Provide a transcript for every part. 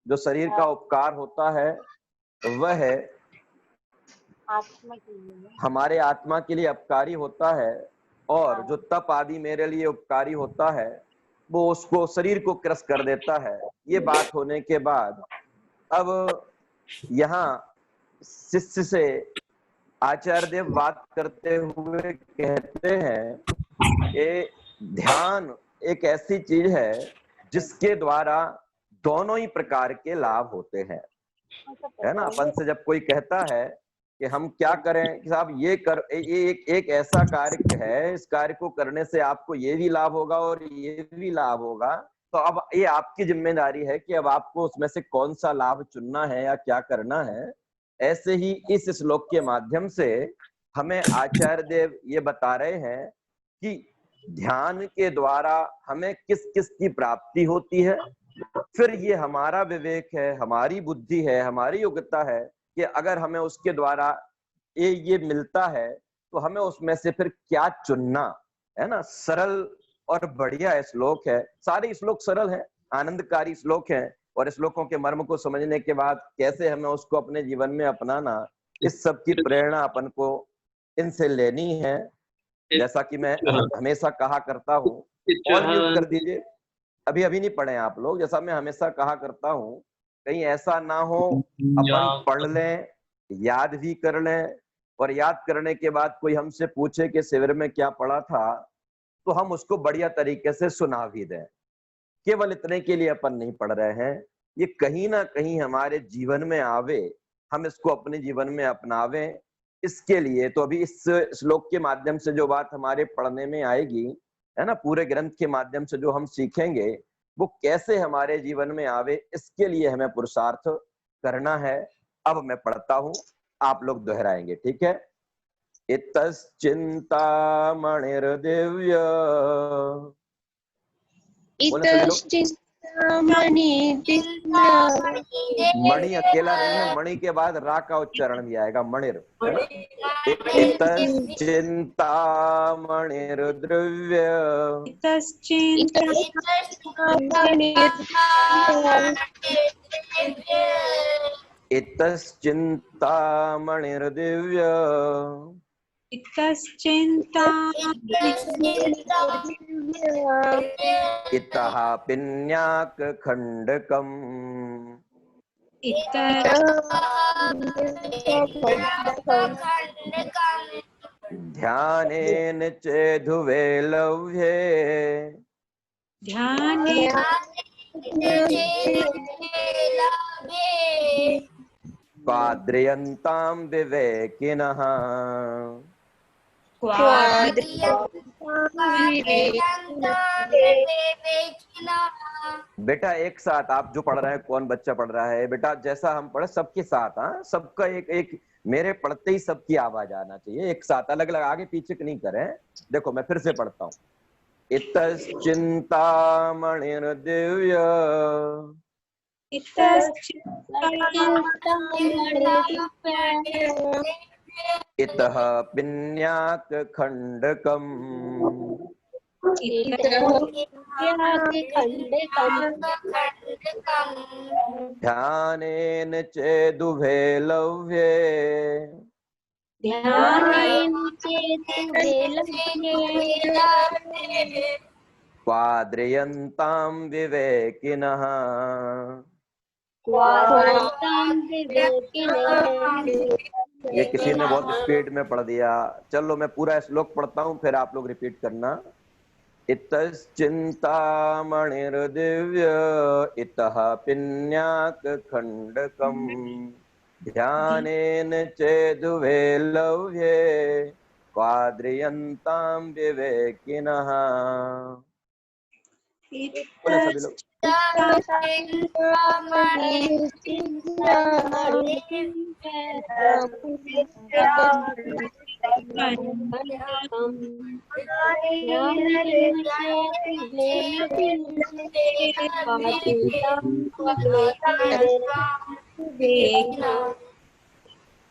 जो शरीर का उपकार होता है वह है हमारे आत्मा के लिए उपकारी होता है, और जो तप आदि मेरे लिए उपकारी होता है वो उसको शरीर को क्रस कर देता है। ये बात होने के बाद अब यहाँ शिष्य से आचार्य देव बात करते हुए कहते हैं कि ध्यान एक ऐसी चीज है जिसके द्वारा दोनों ही प्रकार के लाभ होते हैं, है ना। अपन से जब कोई कहता है कि हम क्या करें कि साहब ये कर, ये एक ऐसा कार्य है, इस कार्य को करने से आपको ये भी लाभ होगा और ये भी लाभ होगा, तो अब ये आपकी जिम्मेदारी है कि अब आपको उसमें से कौन सा लाभ चुनना है या क्या करना है। ऐसे ही इस श्लोक के माध्यम से हमें आचार्य देव ये बता रहे हैं कि ध्यान के द्वारा हमें किस किस की प्राप्ति होती है, फिर ये हमारा विवेक है, हमारी बुद्धि है, हमारी योग्यता है कि अगर हमें उसके द्वारा ये मिलता है तो हमें उसमें से फिर क्या चुनना है ना। सरल और बढ़िया श्लोक है, सारे श्लोक सरल हैं, आनंदकारी श्लोक हैं, और श्लोकों के मर्म को समझने के बाद कैसे हमें उसको अपने जीवन में अपनाना, इस सब की प्रेरणा अपन को इनसे लेनी है। जैसा कि मैं हमेशा कहा करता हूँ, ऑल म्यूट कर दीजिए, अभी नहीं पढ़े आप लोग। जैसा मैं हमेशा कहा करता हूँ, कहीं ऐसा ना हो अपन पढ़ लें, याद भी कर लें, और याद करने के बाद कोई हमसे पूछे कि शिविर में क्या पढ़ा था, तो हम उसको बढ़िया तरीके से सुना भी दें। केवल इतने के लिए अपन नहीं पढ़ रहे हैं, ये कहीं ना कहीं हमारे जीवन में आवे, हम इसको अपने जीवन में अपनावें। इसके लिए तो अभी इस श्लोक के माध्यम से जो बात हमारे पढ़ने में आएगी, है ना, पूरे ग्रंथ के माध्यम से जो हम सीखेंगे वो कैसे हमारे जीवन में आवे, इसके लिए हमें पुरुषार्थ करना है। अब मैं पढ़ता हूं, आप लोग दोहराएंगे, ठीक है। इतश्चिंतामणिर्दिव्य, मणि अकेला नहीं है, मणि के बाद रा का उच्चारण भी आएगा, मणिर, है ना। इतश्चिंतामणिर्दिव्य, इतश्चिंतामणिर्दिव्य, इतः पिन्याक खंडकम्, ध्यानेन चेधुवे लव्ये, क्वाद्रियन्तां विवेकिनः। बेटा एक साथ आप जो पढ़ रहे हैं, कौन बच्चा पढ़ रहा है बेटा, जैसा हम पढ़े सबके साथ, हाँ, सबका एक एक, मेरे पढ़ते ही सबकी आवाज आना चाहिए, एक साथ, अलग अलग आगे पीछे नहीं करें। देखो मैं फिर से पढ़ता हूँ। इतश्चिंतामणिर्दिव्य, इतः पिन्याक खंडकम्, ध्यानेन चेदुभे लव्ये, क्वाद्रियन्तां विवेकिनः। ये किसी ने बहुत स्पीड में पढ़ दिया, चलो मैं पूरा श्लोक पढ़ता हूँ, फिर आप लोग रिपीट करना। इतश्चिंतामणिर्दिव्य, इतः पिन्याक खंडकम्, ध्यानेन चेदुभे लव्ये, क्वाद्रियन्तां विवेकिनः। बोले सभी लोग।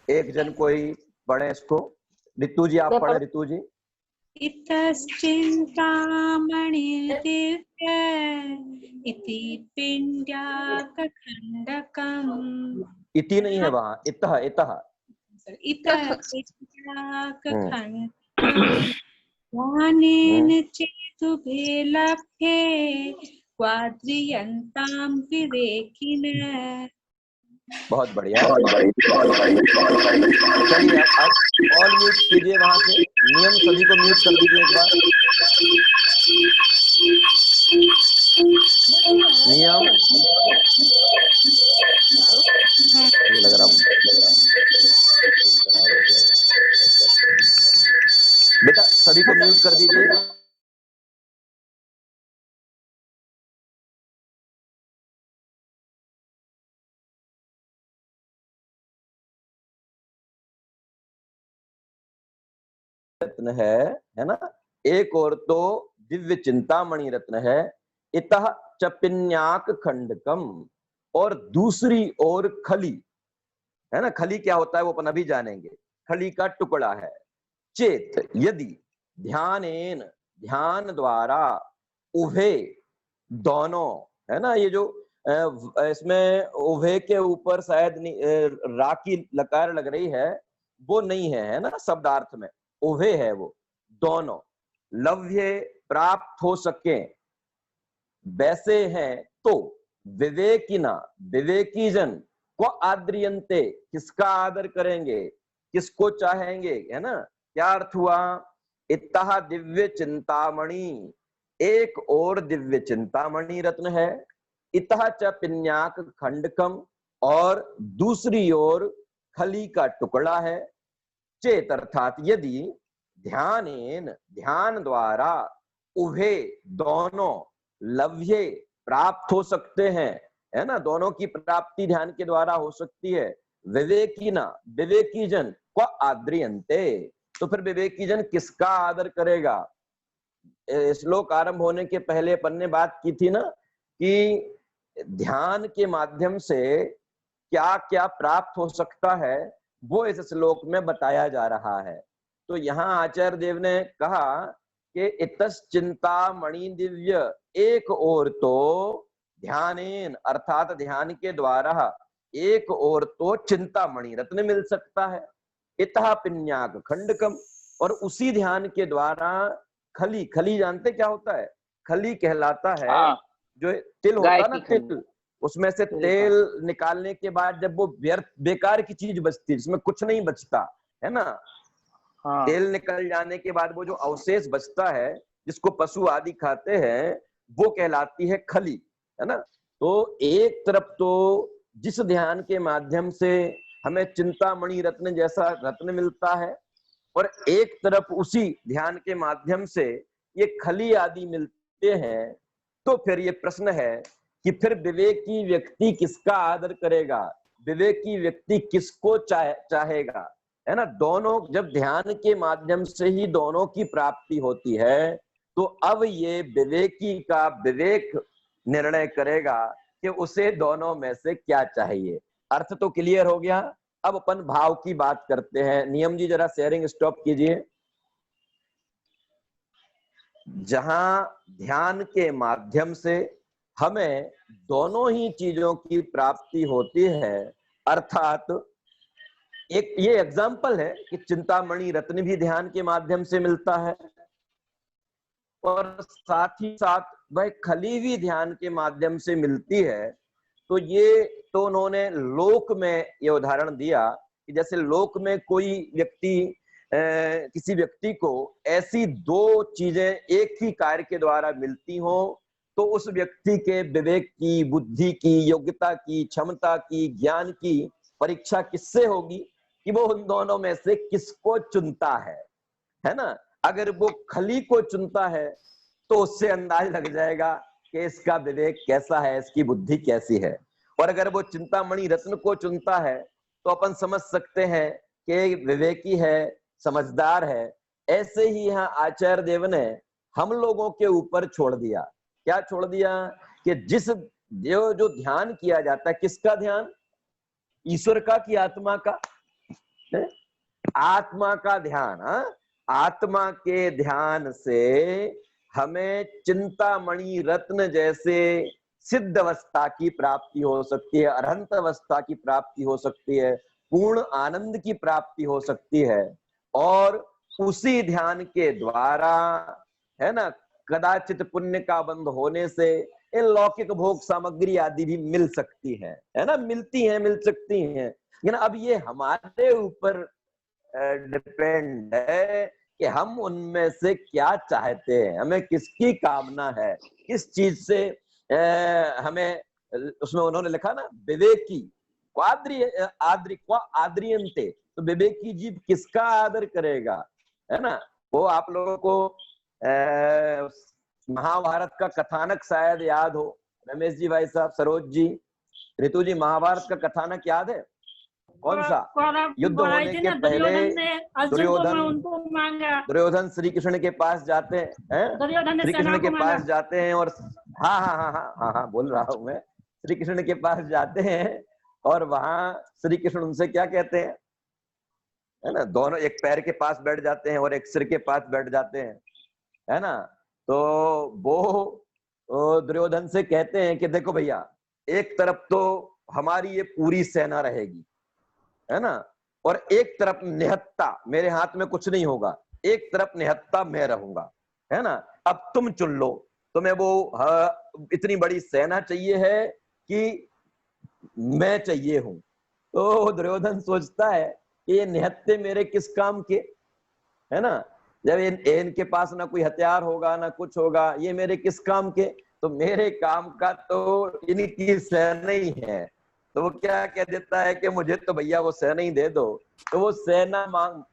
एक जन कोई पढ़े इसको, रितु जी आप पढ़े, रितु जी। इतश्चिन्तामणिर्दिव्य इति पिण्ड्याकखण्डकम्। इति नहीं है वहां, इतः इतः इतः पिण्ड्याकखण्डकम् ध्यानेन चेतुभे लभ्ये क्वाद्रियन्तां विवेकिनः। बहुत बढ़िया। चलिए अब ऑल म्यूट कीजिए वहां से, नियम सभी को म्यूट कर दीजिए एक बार। नियम लग रहा बेटा सभी को म्यूट कर दीजिए। रत्न है ना, एक और तो दिव्य चिंतामणि रत्न है, इतः च पिन्याक खंडकम, और दूसरी ओर खली है ना। खली क्या होता है वो अपन अभी जानेंगे, खली का टुकड़ा है। चेत यदि ध्यानेन, ध्यान द्वारा, उभे दोनों है ना, ये जो इसमें उभे के ऊपर शायद रा की लकार लग रही है, वो नहीं है ना शब्दार्थ में, उभे है वो दोनों, लव्य प्राप्त हो सके वैसे हैं तो विवेकिना, विवेकी जन को आद्रियंते, किसका आदर करेंगे, किसको चाहेंगे, है ना। क्या अर्थ हुआ, इत्तः दिव्य चिंतामणि, एक और दिव्य चिंतामणि रत्न है, इतः च पिन्याक खंडकम, और दूसरी ओर खली का टुकड़ा है। चेत अर्थात यदि ध्यानेन, ध्यान द्वारा, उभे दोनों, लव्ये प्राप्त हो सकते हैं, है ना, दोनों की प्राप्ति ध्यान के द्वारा हो सकती है। विवेकीना, विवेकी जन को आद्रियंते, तो फिर विवेकी जन किसका आदर करेगा। श्लोक आरंभ होने के पहले अपन ने बात की थी ना कि ध्यान के माध्यम से क्या क्या प्राप्त हो सकता है, वो इस श्लोक में बताया जा रहा है। तो यहाँ आचार्य देव ने कहा कि इतस चिंता मणि दिव्य, एक और तो ध्यानेन अर्थात ध्यान के द्वारा, एक और तो चिंता मणि रत्न मिल सकता है, इतः पिन्याक खंडकम, और उसी ध्यान के द्वारा खली, खली जानते क्या होता है, खली कहलाता है जो तिल होता है ना, तिल, उसमें से तेल निकालने के बाद जब वो व्यर्थ बेकार की चीज बचती है, जिसमें कुछ नहीं बचता है ना, तेल निकल जाने के बाद वो जो अवशेष बचता है जिसको पशु आदि खाते हैं, वो कहलाती है खली, है ना। तो एक तरफ तो जिस ध्यान के माध्यम से हमें चिंतामणि रत्न जैसा रत्न मिलता है, और एक तरफ उसी ध्यान के माध्यम से ये खली आदि मिलते हैं, तो फिर ये प्रश्न है कि फिर विवेकी व्यक्ति किसका आदर करेगा, विवेकी व्यक्ति किसको चाहेगा, है ना। दोनों जब ध्यान के माध्यम से ही दोनों की प्राप्ति होती है, तो अब ये विवेकी का विवेक निर्णय करेगा कि उसे दोनों में से क्या चाहिए। अर्थ तो क्लियर हो गया। अब अपन भाव की बात करते हैं। नियम जी जरा शेयरिंग स्टॉप कीजिए। जहां ध्यान के माध्यम से हमें दोनों ही चीजों की प्राप्ति होती है, अर्थात एक ये एग्जाम्पल है कि चिंतामणि रत्न भी ध्यान के माध्यम से मिलता है, और साथ ही साथ वह खली भी ध्यान के माध्यम से मिलती है। तो ये तो उन्होंने लोक में ये उदाहरण दिया कि जैसे लोक में कोई व्यक्ति किसी व्यक्ति को ऐसी दो चीजें एक ही कार्य के द्वारा मिलती हो, तो उस व्यक्ति के विवेक की, बुद्धि की, योग्यता की, क्षमता की, ज्ञान की परीक्षा किससे होगी कि वो उन दोनों में से किसको चुनता है ना। अगर वो खली को चुनता है तो उससे अंदाज लग जाएगा कि इसका विवेक कैसा है, इसकी बुद्धि कैसी है। और अगर वो चिंतामणि रत्न को चुनता है तो अपन समझ सकते हैं कि विवेकी है, समझदार है। ऐसे ही यहाँ आचार्य देव ने हम लोगों के ऊपर छोड़ दिया, क्या छोड़ दिया कि जिस जो ध्यान किया जाता है, किसका ध्यान, ईश्वर का कि आत्मा का, आत्मा का ध्यान। आत्मा के ध्यान से हमें चिंतामणि रत्न जैसे सिद्ध अवस्था की प्राप्ति हो सकती है, अरहंत अवस्था की प्राप्ति हो सकती है, पूर्ण आनंद की प्राप्ति हो सकती है। और उसी ध्यान के द्वारा, है ना, कदाचित पुण्य का बंध होने से इन लौकिक भोग सामग्री आदि भी मिल सकती है ना, मिलती हैं, मिल सकती हैं। लेकिन अब ये हमारे ऊपर डिपेंड है कि हम उनमें से क्या चाहते हैं, हमें किसकी कामना है, किस चीज से हमें, उसमें उन्होंने लिखा ना, विवेकी आद्रियंते, तो विवेकी जीव किसका आदर करेगा, है ना। वो आप लोगों को महाभारत का कथानक शायद याद हो, रमेश जी, भाई साहब, सरोज जी, ऋतु जी, महाभारत का कथानक याद है? कौन सा? युद्ध होने के पहले दुर्योधन श्री कृष्ण के पास जाते हैं, श्री कृष्ण के पास जाते हैं और हाँ हाँ हाँ हाँ हाँ हाँ बोल रहा हूं मैं, श्री कृष्ण के पास जाते हैं और वहां श्री कृष्ण उनसे क्या कहते हैं, है ना, दोनों एक पैर के पास बैठ जाते हैं और एक सिर के पास बैठ जाते हैं, है ना। तो वो दुर्योधन से कहते हैं कि देखो भैया, एक तरफ तो हमारी ये पूरी सेना रहेगी, है ना, और एक तरफ निहत्ता, मेरे हाथ में कुछ नहीं होगा, एक तरफ निहत्ता मैं रहूंगा, है ना। अब तुम चुन लो, तुम्हें वो इतनी बड़ी सेना चाहिए है कि मैं चाहिए हूं। तो दुर्योधन सोचता है कि ये निहत्ते मेरे किस काम के, है ना, जब इनके पास ना कोई हथियार होगा ना कुछ होगा, ये मेरे किस काम के, तो मेरे काम का तो इनकी सेना ही है। तो वो क्या कह देता है कि मुझे तो भैया वो सेना ही दे दो। तो वो सेना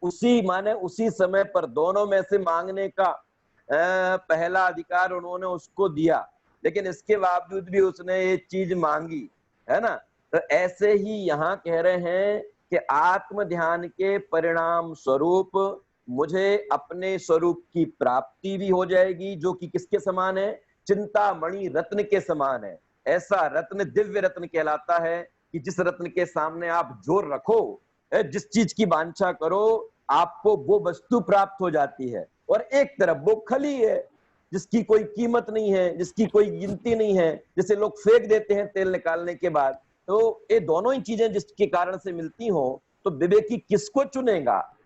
उसी समय पर दोनों में से मांगने का पहला अधिकार उन्होंने उसको दिया, लेकिन इसके बावजूद भी उसने ये चीज मांगी, है ना। तो ऐसे ही यहाँ कह रहे हैं कि आत्म ध्यान के परिणाम स्वरूप मुझे अपने स्वरूप की प्राप्ति भी हो जाएगी, जो कि किसके समान है, चिंतामणि रत्न के समान है। ऐसा रत्न दिव्य रत्न कहलाता है कि जिस रत्न के सामने आप जोर रखो, जिस चीज की वांछा करो, आपको वो वस्तु प्राप्त हो जाती है। और एक तरफ वो खली है जिसकी कोई कीमत नहीं है, जिसकी कोई गिनती नहीं है, जिसे लोग फेंक देते हैं तेल निकालने के बाद। तो ये दोनों ही चीजें जिसके कारण से मिलती हो, तो विवेकी किसको चुनेगा,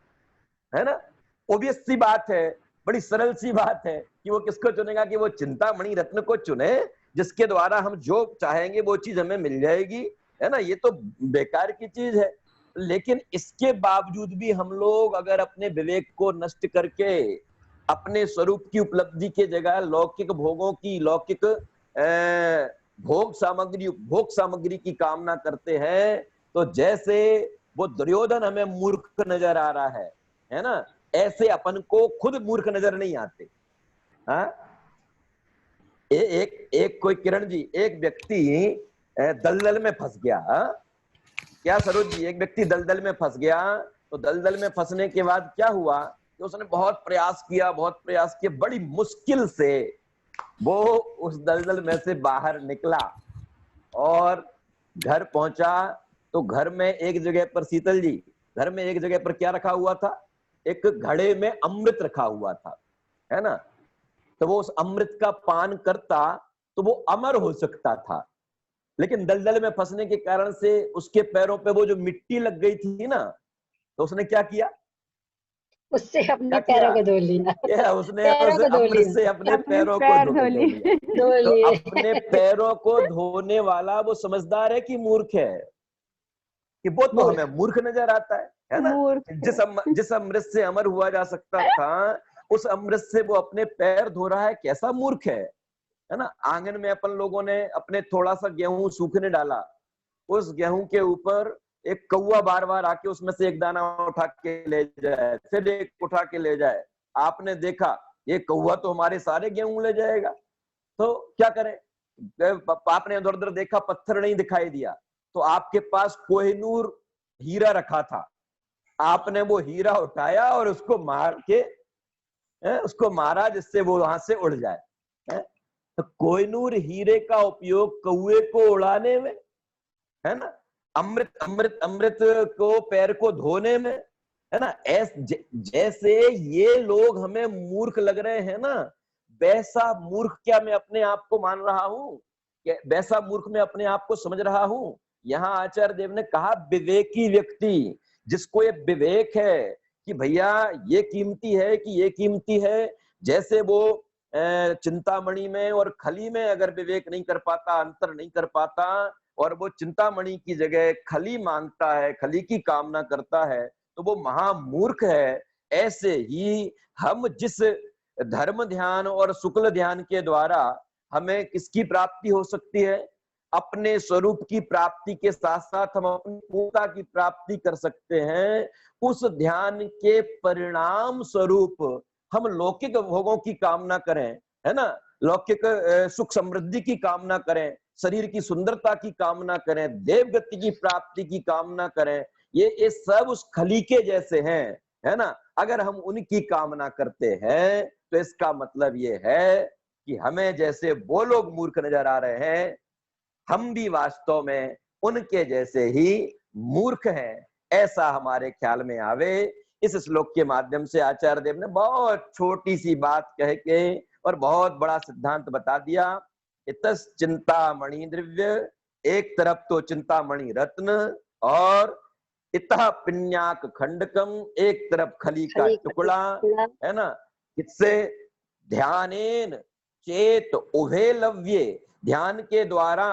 है ना। ओबियस सी बात है, बड़ी सरल सी बात है कि वो किसको चुनेगा, कि वो चिंतामणि रत्न को चुने, जिसके द्वारा हम जो चाहेंगे वो चीज हमें मिल जाएगी, है ना। ये तो बेकार की चीज है। लेकिन इसके बावजूद भी हम लोग अगर अपने विवेक को नष्ट करके अपने स्वरूप की उपलब्धि के जगह लौकिक भोगों की, लौकिक भोग सामग्री की कामना करते हैं, तो जैसे वो दुर्योधन हमें मूर्ख नजर आ रहा है ना, ऐसे अपन को खुद मूर्ख नजर नहीं आते। हाँ, एक कोई किरण जी, एक व्यक्ति दलदल में फंस गया, क्या सरोज जी, एक व्यक्ति दलदल में फंस गया। तो दलदल में फंसने के बाद क्या हुआ कि उसने बहुत प्रयास किया, बड़ी मुश्किल से वो उस दलदल में से बाहर निकला और घर पहुंचा। तो घर में एक जगह पर, शीतल जी, घर में एक जगह पर क्या रखा हुआ था, एक घड़े में अमृत रखा हुआ था, है ना। तो वो उस अमृत का पान करता तो वो अमर हो सकता था, लेकिन दलदल में फंसने के कारण से उसके पैरों पे वो जो मिट्टी लग गई थी ना, तो उसने क्या किया, उससे अपने पैरों को धो लिया, उसने उस अमृत से अपने पैरों को धो लिया। तो अपने पैरों को धोने वाला वो समझदार है कि मूर्ख है, कि वो तो हमें मूर्ख नजर आता है ना। जिस अमृत से अमर हुआ जा सकता था, उस अमृत से वो अपने पैर धो रहा है, कैसा मूर्ख है ना। आंगन में अपन लोगों ने अपने थोड़ा सा गेहूं सूखने डाला, उस गेहूं के ऊपर एक कौवा बार बार आके उसमें से एक दाना उठा के ले जाए, फिर एक उठा के ले जाए। आपने देखा ये कौवा तो हमारे सारे गेहूं ले जाएगा, तो क्या करें। आपने उधर उधर देखा, पत्थर नहीं दिखाई दिया, तो आपके पास कोहिनूर हीरा रखा था, आपने वो हीरा उठाया और उसको मार के उसको मारा जिससे वो वहां से उड़ जाए। तो कोहिनूर हीरे का उपयोग कौवे को उड़ाने में, है ना, अमृत को पैर को धोने में, है ना। जैसे ये लोग हमें मूर्ख लग रहे हैं ना, वैसा मूर्ख क्या मैं अपने आप को मान रहा हूं, वैसा मूर्ख मैं अपने आप को समझ रहा हूं। यहाँ आचार्य देव ने कहा विवेकी व्यक्ति, जिसको ये विवेक है कि भैया ये कीमती है कि ये कीमती है। जैसे वो चिंतामणि में और खली में अगर विवेक नहीं कर पाता, अंतर नहीं कर पाता, और वो चिंतामणि की जगह खली मांगता है, खली की कामना करता है, तो वो महामूर्ख है। ऐसे ही हम जिस धर्म ध्यान और शुक्ल ध्यान के द्वारा हमें किसकी प्राप्ति हो सकती है, अपने स्वरूप की प्राप्ति के साथ साथ हम अपनी पूर्णता की प्राप्ति कर सकते हैं। उस ध्यान के परिणाम स्वरूप हम लौकिक भोगों की कामना करें, है ना, लौकिक सुख समृद्धि की कामना करें, शरीर की सुंदरता की कामना करें, देवगति की प्राप्ति की कामना करें, ये सब उस खली के जैसे हैं, है ना। अगर हम उनकी कामना करते हैं तो इसका मतलब ये है कि हमें जैसे वो लोग मूर्ख नजर आ रहे हैं, हम भी वास्तव में उनके जैसे ही मूर्ख हैं, ऐसा हमारे ख्याल में आवे। इस श्लोक के माध्यम से आचार्य देव ने बहुत छोटी सी बात कह के और बहुत बड़ा सिद्धांत बता दिया। इतस चिंतामणि द्रव्य, एक तरफ तो चिंतामणि रत्न, और इतः पिन्याक खंडकम, एक तरफ खली का टुकड़ा, है ना। इससे ध्यानेन चेत उभे लव्ये, ध्यान के द्वारा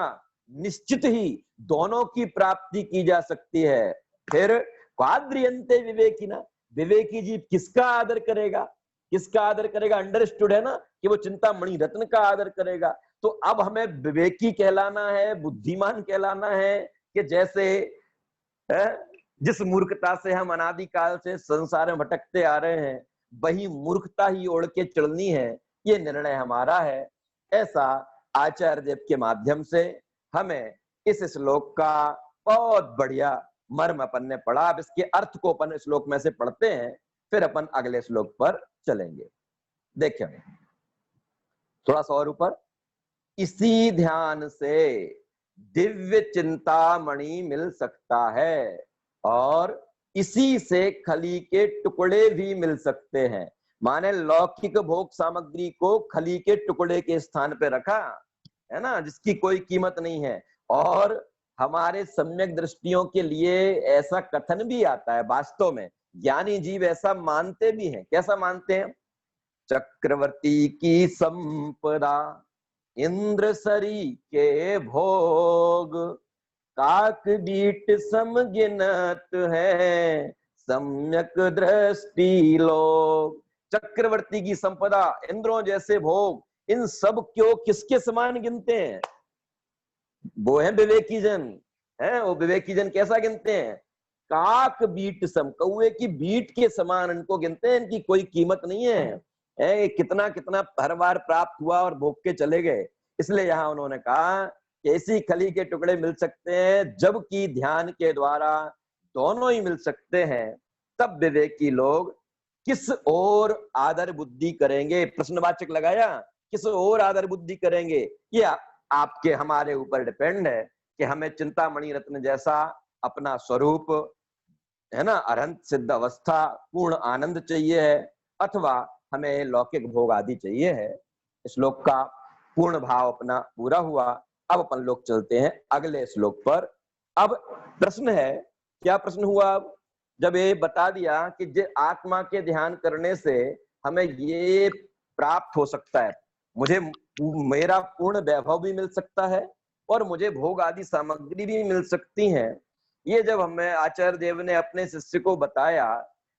निश्चित ही दोनों की प्राप्ति की जा सकती है। फिर क्वाद्रियंते विवेकिना, विवेकी जीव किसका आदर करेगा, किसका आदर करेगा, अंडरस्टूड है ना, कि वो चिंतामणि रत्न का आदर करेगा। तो अब हमें विवेकी कहलाना है, बुद्धिमान कहलाना है, कि जैसे जिस मूर्खता से हम अनादिकाल से संसार में भटकते आ रहे हैं, वही मूर्खता ही ओढ़ के चलनी है, ये निर्णय हमारा है। ऐसा आचार्य देव के माध्यम से हमें इस श्लोक का बहुत बढ़िया मर्म अपन ने पढ़ा। अब इसके अर्थ को अपन श्लोक में से पढ़ते हैं, फिर अपन अगले श्लोक पर चलेंगे। देखिए थोड़ा सा और ऊपर, इसी ध्यान से दिव्य चिंतामणि मिल सकता है, और इसी से खली के टुकड़े भी मिल सकते हैं। माने लौकिक भोग सामग्री को खली के टुकड़े के स्थान पे रखा है ना, जिसकी कोई कीमत नहीं है। और हमारे सम्यक दृष्टियों के लिए ऐसा कथन भी आता है, वास्तव में ज्ञानी जीव ऐसा मानते भी हैं। कैसा मानते हैं? चक्रवर्ती की संपदा, इंद्र सरी के भोग, काक बीट समगिनत है, सम्यक दृष्टि लोग। चक्रवर्ती की संपदा, इंद्रों जैसे भोग, इन सब क्यों किसके समान गिनते हैं? वो है विवेकी जन, है वो विवेकी जन कैसा गिनते हैं? काक बीट सम, कौए की बीट के समान इनको गिनते हैं, इनकी कोई कीमत नहीं है। कितना कितना हर बार प्राप्त हुआ और भोग के चले गए। इसलिए यहाँ उन्होंने कहा कि ऐसी खली के टुकड़े मिल सकते हैं, जबकि ध्यान के द्वारा दोनों ही मिल सकते हैं। तब विवेकी लोग किस ओर आदर बुद्धि करेंगे? प्रश्नवाचक लगाया, किस ओर आदर बुद्धि करेंगे? ये आपके हमारे ऊपर डिपेंड है कि हमें चिंतामणि रत्न जैसा अपना स्वरूप, है ना, अरहंत सिद्ध अवस्था, पूर्ण आनंद चाहिए है, अथवा हमें लौकिक भोग आदि चाहिए है। श्लोक का पूर्ण भाव अपना पूरा हुआ। अब अपन लोग चलते हैं अगले श्लोक पर। अब प्रश्न है, क्या प्रश्न हुआ? अब जब ये बता दिया कि आत्मा के ध्यान करने से हमें ये प्राप्त हो सकता है, मुझे मेरा पूर्ण वैभव भी मिल सकता है और मुझे भोग आदि सामग्री भी मिल सकती हैं। ये जब हमें आचार्य देव ने अपने शिष्य को बताया,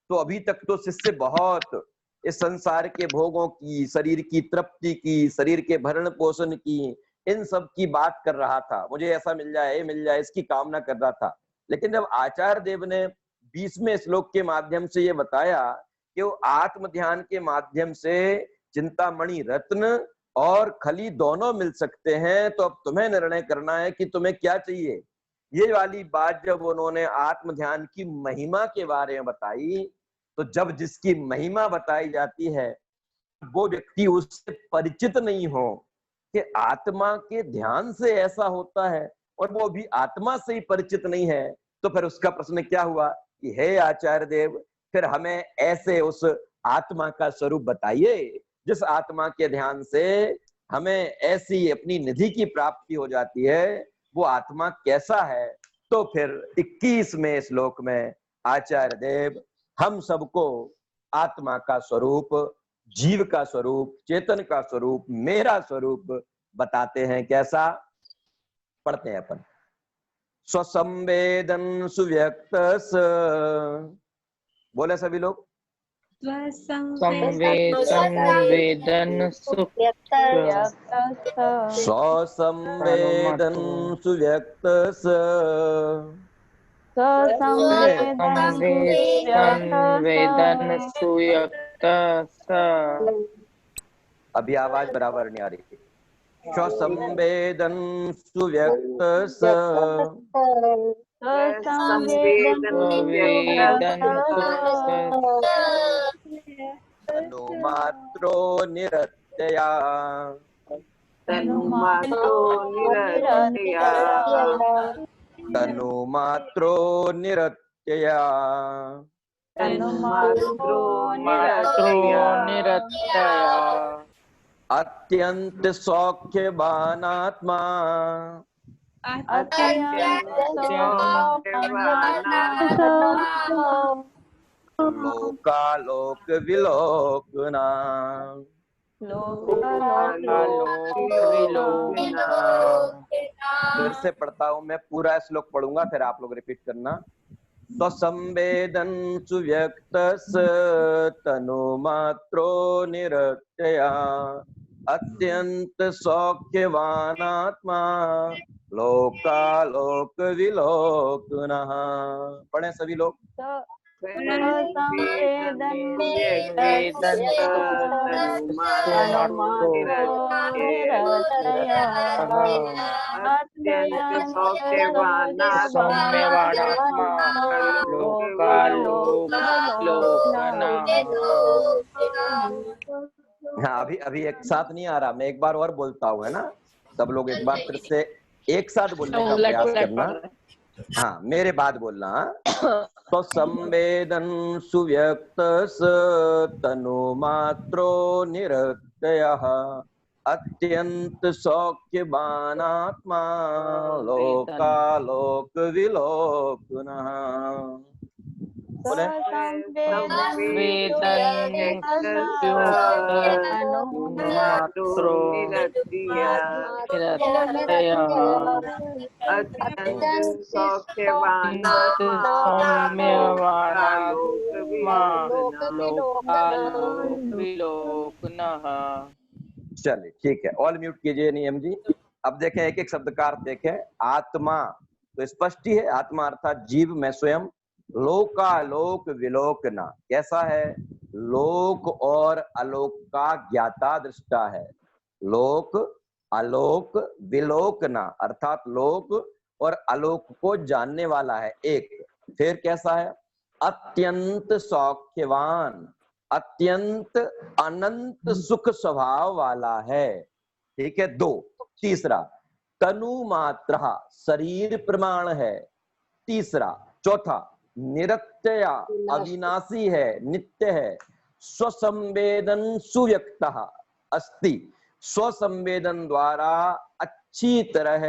तो अभी तक तो शिष्य बहुत इस संसार के भोगों की, शरीर की तृप्ति की, शरीर के भरण पोषण की, इन सब की बात कर रहा था। मुझे ऐसा मिल जाए, ये मिल जाए, इसकी कामना कर रहा था। लेकिन जब आचार्य देव ने 20वें श्लोक के माध्यम से ये बताया कि वो आत्म ध्यान के माध्यम से चिंतामणि रत्न और खली दोनों मिल सकते हैं, तो अब तुम्हें निर्णय करना है कि तुम्हें क्या चाहिए। ये वाली बात जब उन्होंने आत्म ध्यान की महिमा के बारे में बताई, तो जब जिसकी महिमा बताई जाती है वो व्यक्ति उससे परिचित नहीं हो कि आत्मा के ध्यान से ऐसा होता है, और वो भी आत्मा से ही परिचित नहीं है, तो फिर उसका प्रश्न क्या हुआ कि हे आचार्य देव, फिर हमें ऐसे उस आत्मा का स्वरूप बताइए जिस आत्मा के ध्यान से हमें ऐसी अपनी निधि की प्राप्ति हो जाती है, वो आत्मा कैसा है। तो फिर 21वें श्लोक में आचार्य देव हम सबको आत्मा का स्वरूप, जीव का स्वरूप, चेतन का स्वरूप, मेरा स्वरूप बताते हैं। कैसा? पढ़ते हैं अपन। स्वसंवेदन सुव्यक्त, बोले सभी लोग। संवेदन स्वसंवेदन सुव्यक्त, संवेदन सुयुक्त अभी आवाज बराबर नहीं आ रही। स्वसंवेदन सुव्यक्त, तनुमात्रो निरत्यया, तनुमात्रो निरत्यया, अत्यंत सौख्यवानात्मा, लोकालोक विलोकना। फिर से पढ़ता हूं मैं, पूरा श्लोक पढ़ूंगा फिर आप लोग रिपीट करना। स्वसंवेदन सुव्यक्त तनुमात्रो निरत्यया, अत्यंत सौख्यवानात्मा लोकालोक विलोकनः। पढ़े सभी लोग। हाँ, अभी अभी एक साथ नहीं आ रहा, मैं एक बार और बोलता हूँ, है ना। सब लोग एक बार फिर से एक साथ बोलने का प्रयास करना। हाँ, मेरे बाद बोलना। तो संवेदन सुव्यक्त तनुमात्रो निरत्यः, अत्यंत सौख्यवानात्मा लोकालोक विलोकनः। बोले। चलिए ठीक है, ऑल म्यूट कीजिए नियम जी। अब देखें एक एक शब्द का अर्थ देखें। आत्मा तो स्पष्ट ही है, आत्मा अर्थात जीव में स्वयं। लोकालोक विलोकना, कैसा है? लोक और आलोक का ज्ञाता दृष्टा है। लोक आलोक विलोकना अर्थात लोक और आलोक को जानने वाला है एक। फिर कैसा है? अत्यंत सौख्यवान, अत्यंत अनंत सुख स्वभाव वाला है। ठीक है, दो। तीसरा, तनु मात्रा, शरीर प्रमाण है। तीसरा। चौथा, निरत्यया, अविनाशी है, नित्य है। स्वसंवेदन सुव्यक्तः अस्ति, स्वसंवेदन द्वारा अच्छी तरह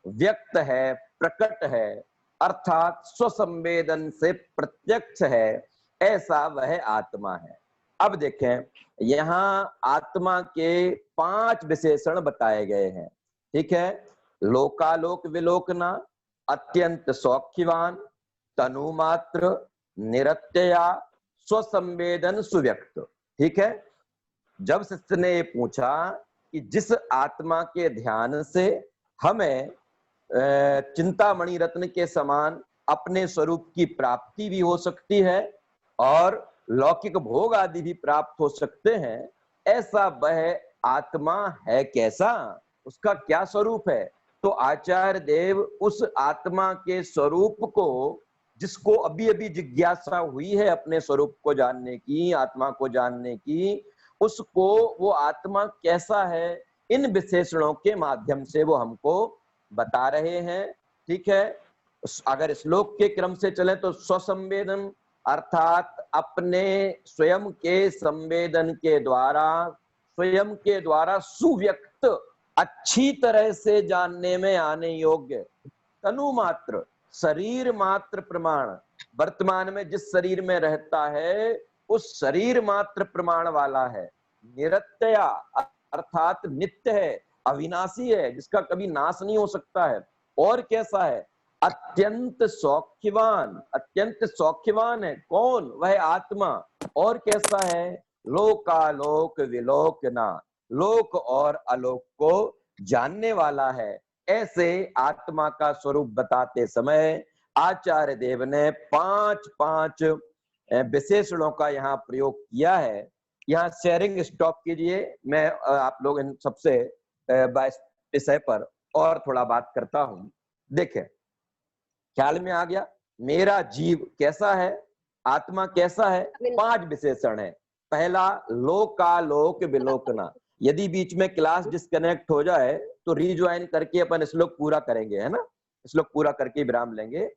व्यक्त है, प्रकट है, अर्थात स्वसंवेदन से प्रत्यक्ष है, ऐसा वह आत्मा है। अब देखें, यहाँ आत्मा के 5 विशेषण बताए गए हैं। ठीक है, लोकालोक विलोकना, अत्यंत सौख्यवान, तनुमात्र, निरत्यया, स्वसंवेदन सुव्यक्त। ठीक है, जब शिष्य ने ये पूछा कि जिस आत्मा के ध्यान से हमें चिंतामणि रत्न के समान अपने स्वरूप की प्राप्ति भी हो सकती है और लौकिक भोग आदि भी प्राप्त हो सकते हैं, ऐसा वह आत्मा है कैसा, उसका क्या स्वरूप है। तो आचार्य देव उस आत्मा के स्वरूप को, जिसको अभी अभी जिज्ञासा हुई है अपने स्वरूप को जानने की, आत्मा को जानने की, उसको वो आत्मा कैसा है, इन विशेषणों के माध्यम से वो हमको बता रहे हैं। ठीक है, अगर श्लोक के क्रम से चले तो स्वसंवेदन अर्थात अपने स्वयं के संवेदन के द्वारा, स्वयं के द्वारा सुव्यक्त, अच्छी तरह से जानने में आने योग्य तनु मात्र, शरीर मात्र प्रमाण, वर्तमान में जिस शरीर में रहता है उस शरीर मात्र प्रमाण वाला है। निरत्यया अर्थात नित्य है, अविनाशी है, जिसका कभी नाश नहीं हो सकता है। और कैसा है? अत्यंत सौख्यवान, अत्यंत सौख्यवान है। कौन? वह आत्मा। और कैसा है? लोकालोक विलोकना, लोक और अलोक को जानने वाला है। ऐसे आत्मा का स्वरूप बताते समय आचार्य देव ने 5 विशेषणों का यहाँ प्रयोग किया है। यहाँ शेयरिंग स्टॉप कीजिए, मैं आप लोग इन सबसे विषय पर और थोड़ा बात करता हूं। देखें, ख्याल में आ गया मेरा जीव कैसा है, आत्मा कैसा है? 5 विशेषण है। पहला, लोकालोक विलोकना। यदि बीच में क्लास डिस्कनेक्ट हो जाए तो रीज्वाइन करके अपन श्लोक पूरा करेंगे, है ना? श्लोक पूरा करके विराम लेंगे।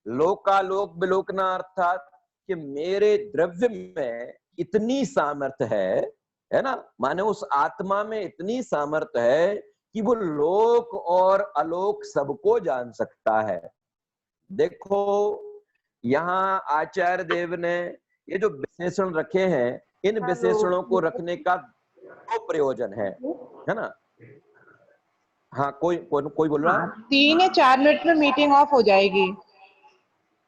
लोकालोक विलोकना अर्थात कि मेरे द्रव्य में इतनी सामर्थ्य है ना, माने उस आत्मा में इतनी सामर्थ्य है कि वो लोक और अलोक सबको जान सकता है। देखो, यहाँ आचार्य देव ने ये जो विशेषण रखे हैं, इन विशेषणों को रखने का 2 प्रयोजन है ना? हाँ, कोई बोल रहा है? 3 या 4 मिनट में मीटिंग ऑफ हो जाएगी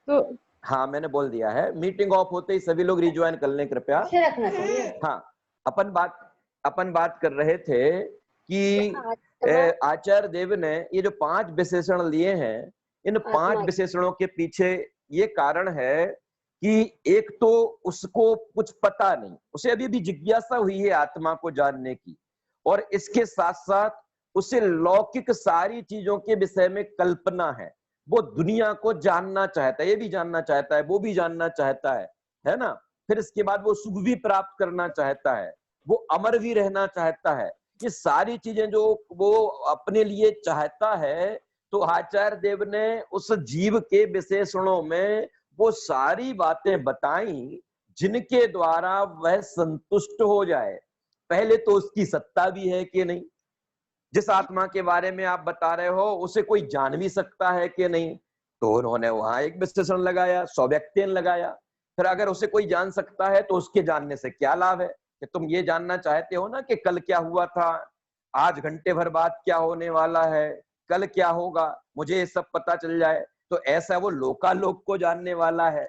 तो हाँ, मैंने बोल दिया है। मीटिंग ऑफ होते ही सभी लोग रिज्वाइन कर लें कृपया। हाँ, अपन बात कर रहे थे कि आचार्य देव ने ये जो 5 विशेषण लिए हैं, इन 5 विशेषणों के पीछे ये कारण है कि एक तो उसको कुछ पता नहीं, उसे अभी भी जिज्ञासा हुई है आत्मा को जानने की, और इसके साथ साथ उसे लौकिक सारी चीजों के विषय में कल्पना है। वो दुनिया को जानना चाहता है, ये भी जानना चाहता है, वो भी जानना चाहता है ना? फिर इसके बाद वो सुख भी प्राप्त करना चाहता है, वो अमर भी रहना चाहता है। ये सारी चीजें जो वो अपने लिए चाहता है, तो आचार्य देव ने उस जीव के विशेषणों में वो सारी बातें बताई जिनके द्वारा वह संतुष्ट हो जाए। पहले तो उसकी सत्ता भी है कि नहीं, जिस आत्मा के बारे में आप बता रहे हो उसे कोई जान भी सकता है कि नहीं, तो उन्होंने वहां एक विशेषण लगाया, सौव्यक्तेन लगाया। फिर अगर उसे कोई जान सकता है तो उसके जानने से क्या लाभ है? कि तुम ये जानना चाहते हो ना कि कल क्या हुआ था, आज घंटे भर बाद क्या होने वाला है, कल क्या होगा, मुझे ये सब पता चल जाए, तो ऐसा वो लोकालोक को जानने वाला है,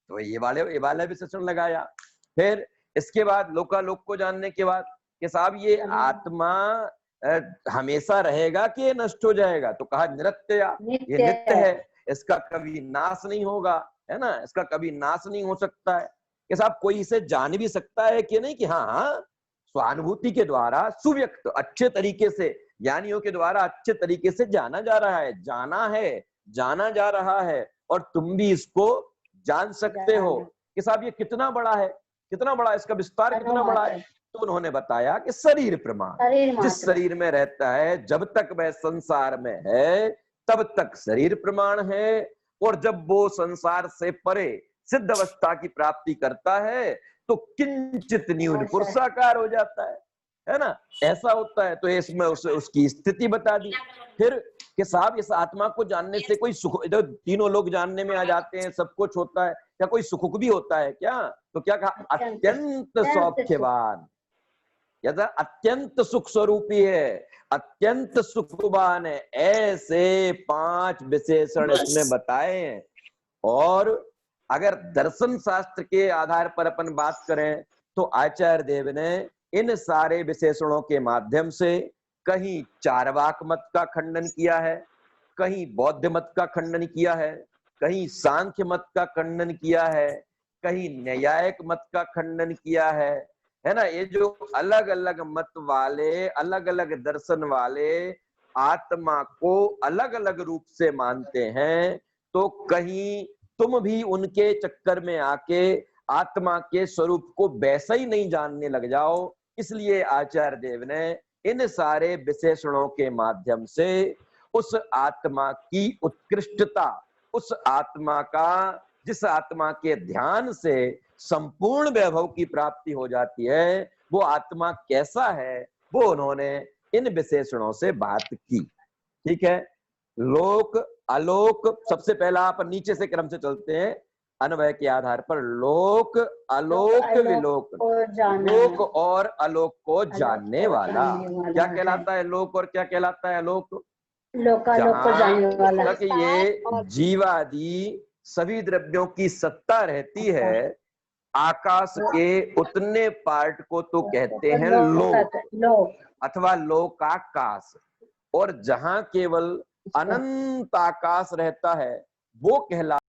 तो ये वाला विशेषण लगाया। फिर इसके बाद लोकालोक को जानने के बाद कि साहब ये आत्मा हमेशा रहेगा कि ये नष्ट हो जाएगा? तो कहा निरत्यया, ये नित्य है, इसका कभी नाश नहीं होगा, है ना? इसका कभी नाश नहीं हो सकता है। कि साहब कोई इसे जान भी सकता है कि नहीं? कि हाँ, स्वानुभूति के द्वारा सुव्यक्त अच्छे तरीके से, ज्ञानियों के द्वारा अच्छे तरीके से जाना जा रहा है, जाना जा रहा है, और तुम भी इसको जान सकते हो। कि साहब ये कितना बड़ा है, कितना बड़ा, इसका विस्तार कितना बड़ा है? तो उन्होंने बताया कि शरीर प्रमाण, जिस शरीर में रहता है, जब तक वह संसार में है तब तक शरीर प्रमाण है, और जब वो संसार से परे सिद्ध अवस्था की प्राप्ति करता है तो किंचित न्यून पुरुषाकार हो जाता है ना? ऐसा होता है। तो इसमें उसकी स्थिति बता दी। फिर कि साहब इस आत्मा को जानने से कोई सुख, इधर तीनों लोग जानने में आ जाते हैं, सब कुछ होता है, क्या कोई सुख भी होता है क्या? तो क्या कहा? अत्यंत सौख्यवान, यदा अत्यंत सुख स्वरूपी है, अत्यंत सुखवान है। ऐसे 5 विशेषण इसमें बताए हैं। और अगर दर्शन शास्त्र के आधार पर अपन बात करें तो आचार्य देव ने इन सारे विशेषणों के माध्यम से कहीं चार्वाक मत का खंडन किया है, कहीं बौद्ध मत का खंडन किया है, कहीं सांख्य मत का खंडन किया है, कहीं न्यायिक मत का खंडन किया है ना? ये जो अलग अलग मत वाले, अलग अलग दर्शन वाले आत्मा को अलग अलग रूप से मानते हैं, तो कहीं तुम भी उनके चक्कर में आके आत्मा के स्वरूप को वैसा ही नहीं जानने लग जाओ। इसलिए आचार्य देव ने इन सारे विशेषणों के माध्यम से उस आत्मा की उत्कृष्टता, उस आत्मा का जिस आत्मा के ध्यान से संपूर्ण वैभव की प्राप्ति हो जाती है, वो आत्मा कैसा है, वो उन्होंने इन विशेषणों से बात की। ठीक है, लोक अलोक, सबसे पहला आप नीचे से क्रम से चलते हैं अन्वय के आधार पर। लोक अलोक विलोक, लोक और अलोक को जानने वाला। क्या कहलाता है लोक और क्या कहलाता है अलोक? लोकालोक को जानने वाला। जहां तक ये जीवादि सभी द्रव्यों की सत्ता रहती है, आकाश के उतने पार्ट को तो कहते हैं लोक अथवा लोकाकाश। और जहां केवल अनंत आकाश रहता है वो कहला